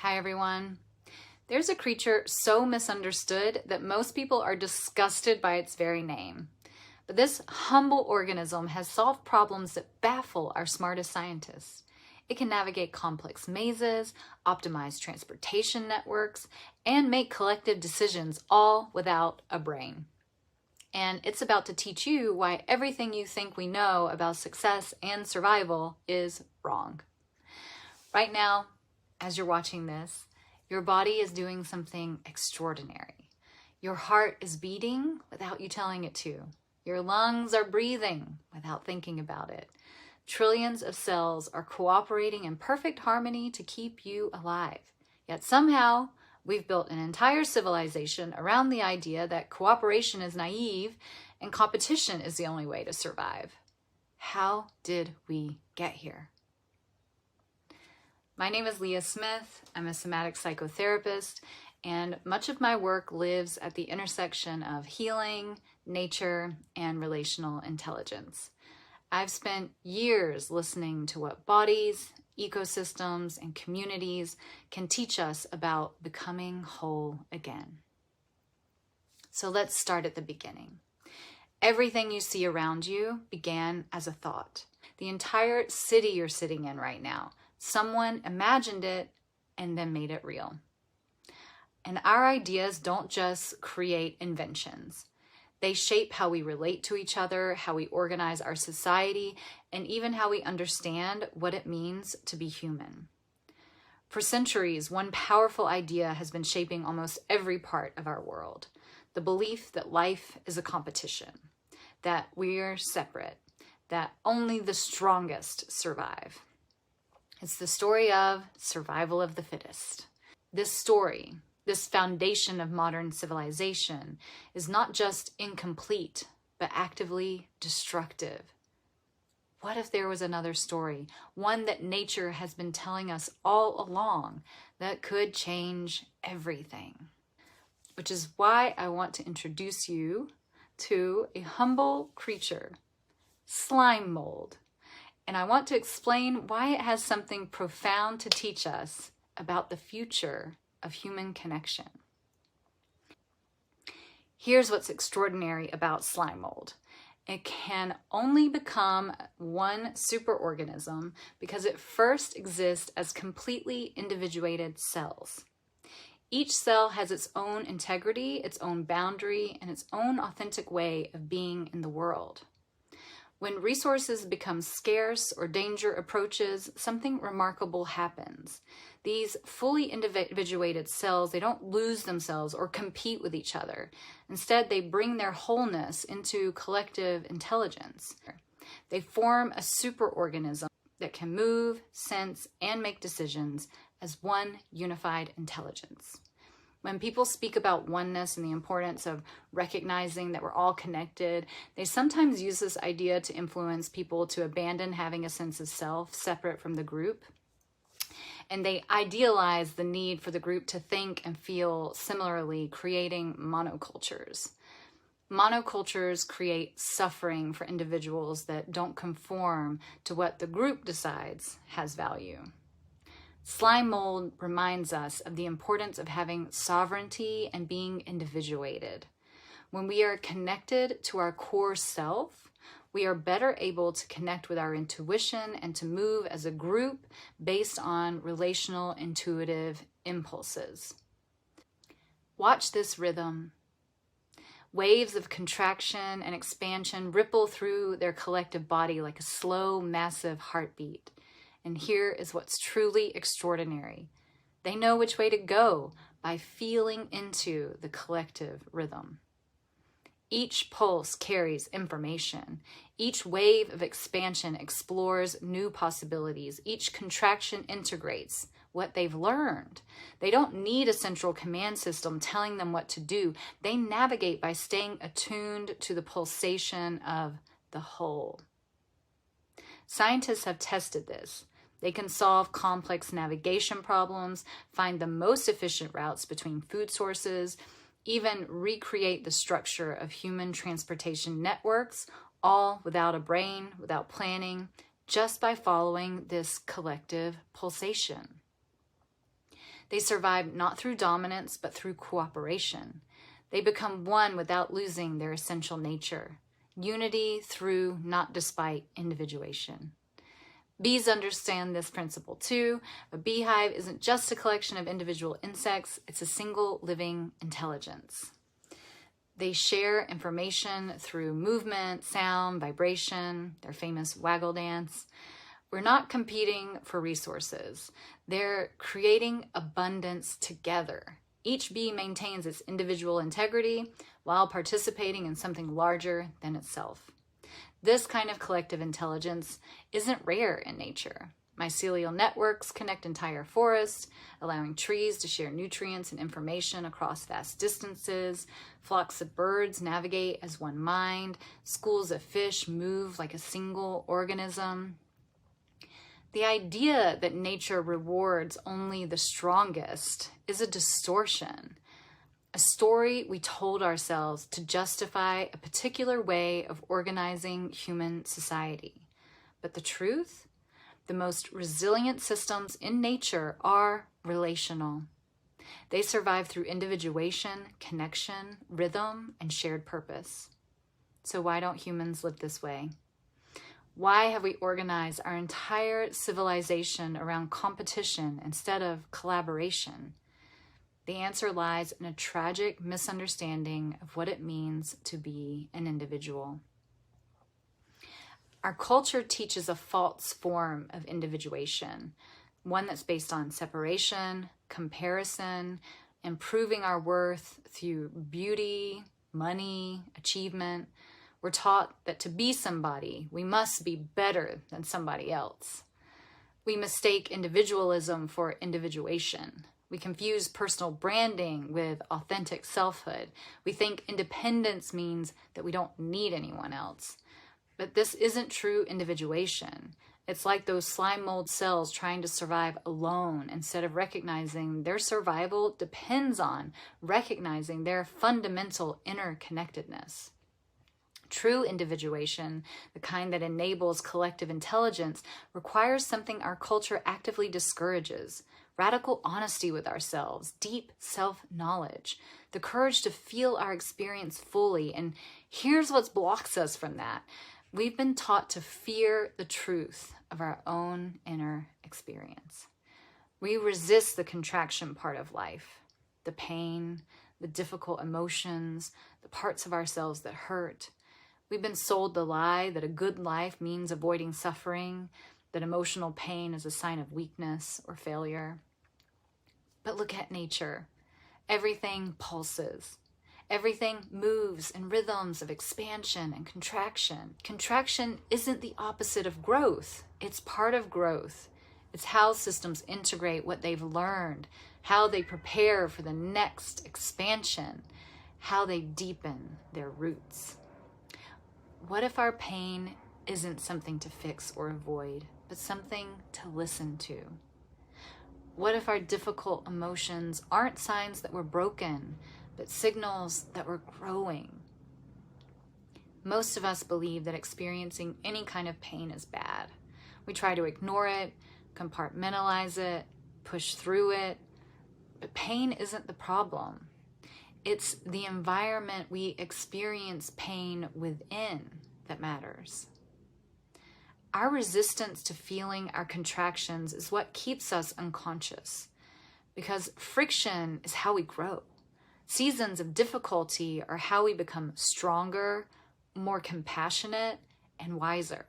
Hi everyone. There's a creature so misunderstood that most people are disgusted by its very name. But this humble organism has solved problems that baffle our smartest scientists. It can navigate complex mazes, optimize transportation networks, and make collective decisions all without a brain. And it's about to teach you why everything you think we know about success and survival is wrong. Right now, as you're watching this, your body is doing something extraordinary. Your heart is beating without you telling it to. Your lungs are breathing without thinking about it. Trillions of cells are cooperating in perfect harmony to keep you alive. Yet somehow, we've built an entire civilization around the idea that cooperation is naive and competition is the only way to survive. How did we get here? My name is Leah Smith. I'm a somatic psychotherapist, and much of my work lives at the intersection of healing, nature, and relational intelligence. I've spent years listening to what bodies, ecosystems, and communities can teach us about becoming whole again. So let's start at the beginning. Everything you see around you began as a thought. The entire city you're sitting in right now, someone imagined it and then made it real. And our ideas don't just create inventions. They shape how we relate to each other, how we organize our society, and even how we understand what it means to be human. For centuries, one powerful idea has been shaping almost every part of our world. The belief that life is a competition, that we're separate, that only the strongest survive. It's the story of survival of the fittest. This story, this foundation of modern civilization, is not just incomplete, but actively destructive. What if there was another story, one that nature has been telling us all along, that could change everything? Which is why I want to introduce you to a humble creature, slime mold. And I want to explain why it has something profound to teach us about the future of human connection. Here's what's extraordinary about slime mold. It can only become one superorganism because it first exists as completely individuated cells. Each cell has its own integrity, its own boundary, and its own authentic way of being in the world. When resources become scarce or danger approaches, something remarkable happens. These fully individuated cells, they don't lose themselves or compete with each other. Instead, they bring their wholeness into collective intelligence. They form a superorganism that can move, sense, and make decisions as one unified intelligence. When people speak about oneness and the importance of recognizing that we're all connected, they sometimes use this idea to influence people to abandon having a sense of self separate from the group. And they idealize the need for the group to think and feel similarly, creating monocultures. Monocultures create suffering for individuals that don't conform to what the group decides has value. Slime mold reminds us of the importance of having sovereignty and being individuated. When we are connected to our core self, we are better able to connect with our intuition and to move as a group based on relational intuitive impulses. Watch this rhythm. Waves of contraction and expansion ripple through their collective body like a slow, massive heartbeat. And here is what's truly extraordinary. They know which way to go by feeling into the collective rhythm. Each pulse carries information. Each wave of expansion explores new possibilities. Each contraction integrates what they've learned. They don't need a central command system telling them what to do. They navigate by staying attuned to the pulsation of the whole. Scientists have tested this. They can solve complex navigation problems, find the most efficient routes between food sources, even recreate the structure of human transportation networks, all without a brain, without planning, just by following this collective pulsation. They survive not through dominance, but through cooperation. They become one without losing their essential nature. Unity through, not despite, individuation. Bees understand this principle too. A beehive isn't just a collection of individual insects, it's a single living intelligence. They share information through movement, sound, vibration, their famous waggle dance. We're not competing for resources. They're creating abundance together. Each bee maintains its individual integrity while participating in something larger than itself. This kind of collective intelligence isn't rare in nature. Mycelial networks connect entire forests, allowing trees to share nutrients and information across vast distances. Flocks of birds navigate as one mind. Schools of fish move like a single organism. The idea that nature rewards only the strongest is a distortion, a story we told ourselves to justify a particular way of organizing human society. But the truth? The most resilient systems in nature are relational. They survive through individuation, connection, rhythm, and shared purpose. So why don't humans live this way? Why have we organized our entire civilization around competition instead of collaboration? The answer lies in a tragic misunderstanding of what it means to be an individual. Our culture teaches a false form of individuation, one that's based on separation, comparison, improving our worth through beauty, money, achievement. We're taught that to be somebody, we must be better than somebody else. We mistake individualism for individuation. We confuse personal branding with authentic selfhood. We think independence means that we don't need anyone else. But this isn't true individuation. It's like those slime mold cells trying to survive alone instead of recognizing their survival depends on recognizing their fundamental interconnectedness. True individuation, the kind that enables collective intelligence, requires something our culture actively discourages: radical honesty with ourselves, deep self-knowledge, the courage to feel our experience fully. And here's what blocks us from that. We've been taught to fear the truth of our own inner experience. We resist the contraction part of life, the pain, the difficult emotions, the parts of ourselves that hurt. We've been sold the lie that a good life means avoiding suffering, that emotional pain is a sign of weakness or failure. But look at nature. Everything pulses. Everything moves in rhythms of expansion and contraction. Contraction isn't the opposite of growth. It's part of growth. It's how systems integrate what they've learned, how they prepare for the next expansion, how they deepen their roots. What if our pain isn't something to fix or avoid, but something to listen to? What if our difficult emotions aren't signs that we're broken, but signals that we're growing? Most of us believe that experiencing any kind of pain is bad. We try to ignore it, compartmentalize it, push through it, but pain isn't the problem. It's the environment we experience pain within that matters. Our resistance to feeling our contractions is what keeps us unconscious, because friction is how we grow. Seasons of difficulty are how we become stronger, more compassionate, and wiser.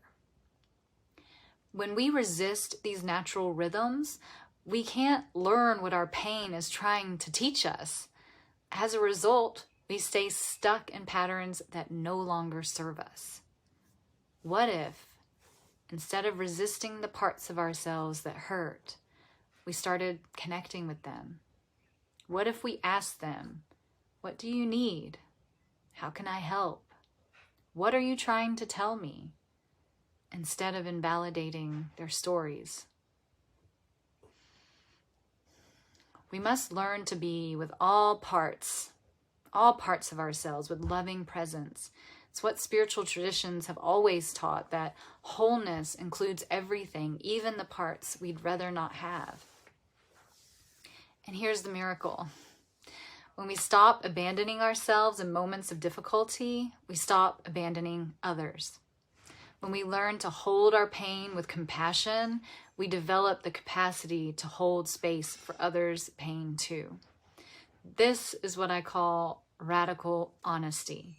When we resist these natural rhythms, we can't learn what our pain is trying to teach us. As a result, we stay stuck in patterns that no longer serve us. What if, instead of resisting the parts of ourselves that hurt, we started connecting with them? What if we asked them, "What do you need? How can I help? What are you trying to tell me?" instead of invalidating their stories? We must learn to be with all parts of ourselves with loving presence. It's what spiritual traditions have always taught, that wholeness includes everything, even the parts we'd rather not have. And here's the miracle. When we stop abandoning ourselves in moments of difficulty, we stop abandoning others. When we learn to hold our pain with compassion, we develop the capacity to hold space for others' pain too. This is what I call radical honesty,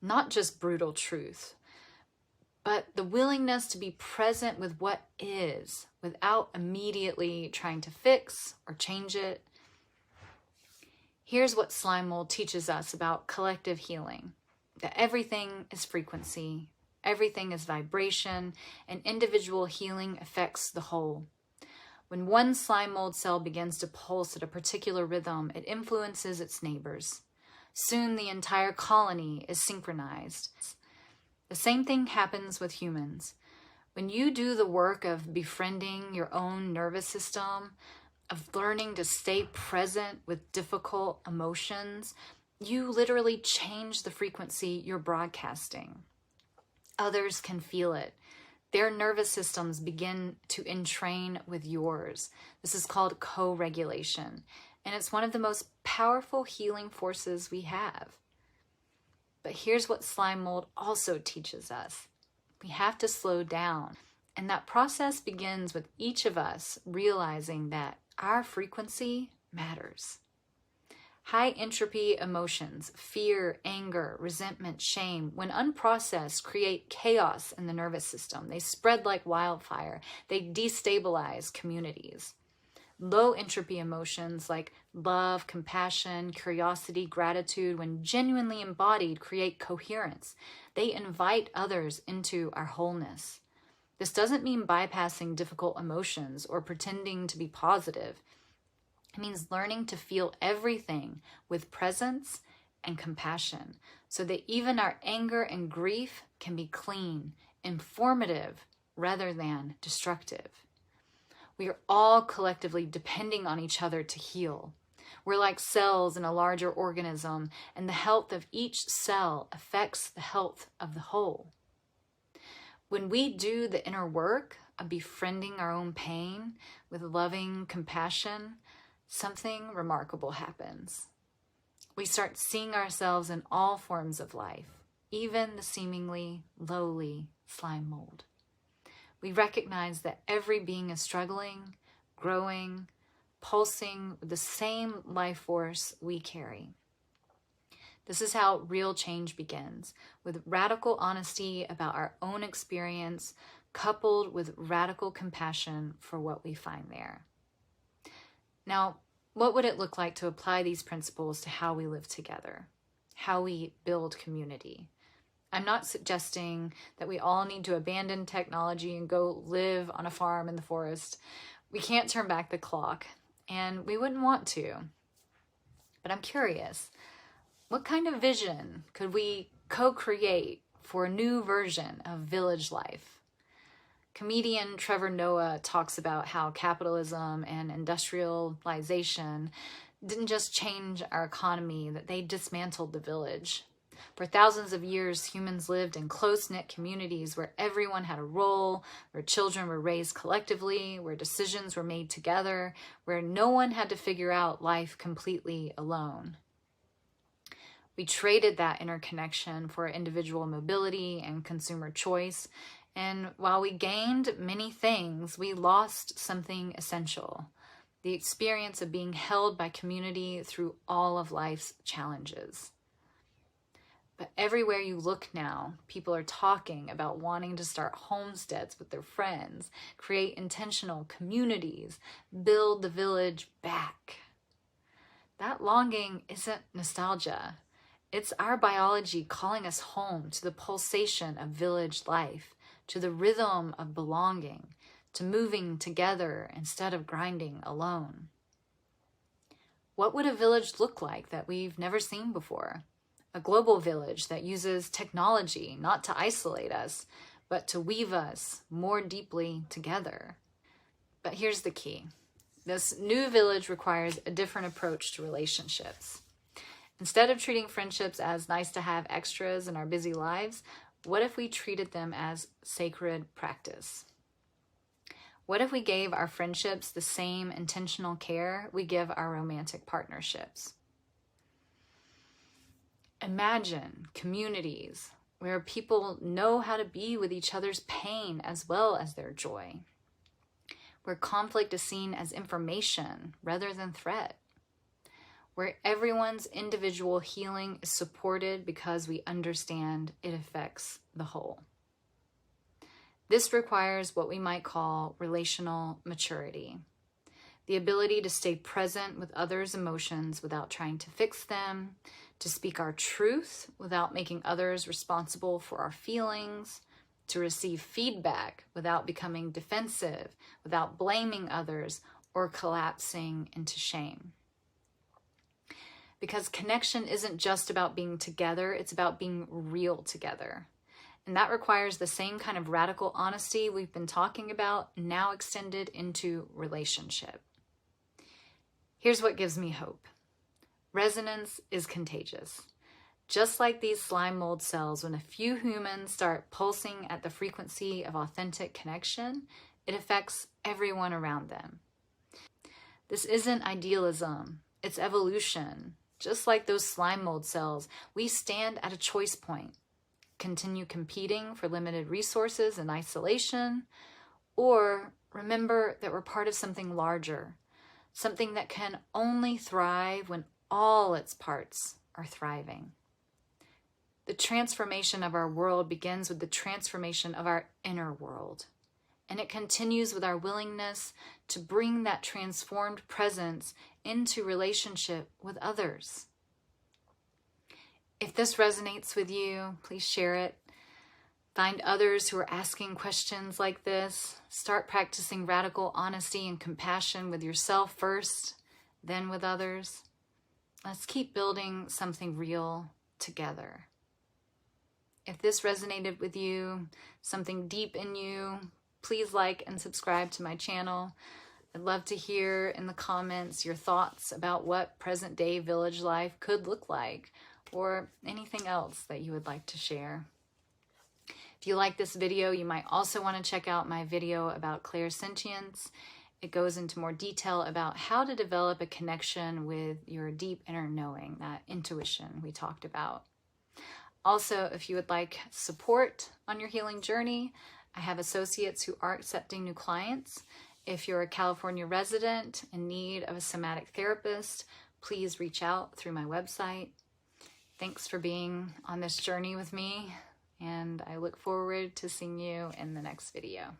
not just brutal truth, but the willingness to be present with what is without immediately trying to fix or change it. Here's what slime mold teaches us about collective healing, that everything is frequency, everything is vibration, and individual healing affects the whole. When one slime mold cell begins to pulse at a particular rhythm, it influences its neighbors. Soon the entire colony is synchronized. The same thing happens with humans. When you do the work of befriending your own nervous system, of learning to stay present with difficult emotions, you literally change the frequency you're broadcasting. Others can feel it. Their nervous systems begin to entrain with yours. This is called co-regulation, and it's one of the most powerful healing forces we have. But here's what slime mold also teaches us. We have to slow down, and that process begins with each of us realizing that our frequency matters. High entropy emotions, fear, anger, resentment, shame, when unprocessed, create chaos in the nervous system. They spread like wildfire. They destabilize communities. Low entropy emotions like love, compassion, curiosity, gratitude, when genuinely embodied, create coherence. They invite others into our wholeness. This doesn't mean bypassing difficult emotions or pretending to be positive. It means learning to feel everything with presence and compassion so that even our anger and grief can be clean, informative, rather than destructive. We are all collectively depending on each other to heal. We're like cells in a larger organism, and the health of each cell affects the health of the whole. When we do the inner work of befriending our own pain with loving compassion, something remarkable happens. We start seeing ourselves in all forms of life, even the seemingly lowly slime mold. We recognize that every being is struggling, growing, pulsing with the same life force we carry. This is how real change begins, with radical honesty about our own experience, coupled with radical compassion for what we find there. Now, what would it look like to apply these principles to how we live together, how we build community? I'm not suggesting that we all need to abandon technology and go live on a farm in the forest. We can't turn back the clock, and we wouldn't want to. But I'm curious, what kind of vision could we co-create for a new version of village life? Comedian Trevor Noah talks about how capitalism and industrialization didn't just change our economy, that they dismantled the village. For thousands of years, humans lived in close-knit communities where everyone had a role, where children were raised collectively, where decisions were made together, where no one had to figure out life completely alone. We traded that interconnection for individual mobility and consumer choice, and while we gained many things, we lost something essential: the experience of being held by community through all of life's challenges. But everywhere you look now, people are talking about wanting to start homesteads with their friends, create intentional communities, build the village back. That longing isn't nostalgia. It's our biology calling us home to the pulsation of village life, to the rhythm of belonging, to moving together instead of grinding alone. What would a village look like that we've never seen before? A global village that uses technology not to isolate us, but to weave us more deeply together. But here's the key. This new village requires a different approach to relationships. Instead of treating friendships as nice-to-have extras in our busy lives, what if we treated them as sacred practice? What if we gave our friendships the same intentional care we give our romantic partnerships? Imagine communities where people know how to be with each other's pain as well as their joy, where conflict is seen as information rather than threat, where everyone's individual healing is supported because we understand it affects the whole. This requires what we might call relational maturity, the ability to stay present with others' emotions without trying to fix them, to speak our truth without making others responsible for our feelings, to receive feedback without becoming defensive, without blaming others or collapsing into shame. Because connection isn't just about being together, it's about being real together. And that requires the same kind of radical honesty we've been talking about, now extended into relationship. Here's what gives me hope. Resonance is contagious. Just like these slime mold cells, when a few humans start pulsing at the frequency of authentic connection, it affects everyone around them. This isn't idealism, it's evolution. Just like those slime mold cells, we stand at a choice point. Continue competing for limited resources in isolation, or remember that we're part of something larger, something that can only thrive when all its parts are thriving. The transformation of our world begins with the transformation of our inner world, and it continues with our willingness to bring that transformed presence into relationship with others. If this resonates with you, please share it. Find others who are asking questions like this. Start practicing radical honesty and compassion with yourself first, then with others. Let's keep building something real together. If this resonated with you, something deep in you, please like and subscribe to my channel. I'd love to hear in the comments your thoughts about what present-day village life could look like, or anything else that you would like to share. If you like this video, you might also want to check out my video about clairsentience. It goes into more detail about how to develop a connection with your deep inner knowing, that intuition we talked about. Also, if you would like support on your healing journey, I have associates who are accepting new clients. If you're a California resident in need of a somatic therapist, please reach out through my website. Thanks for being on this journey with me, and I look forward to seeing you in the next video.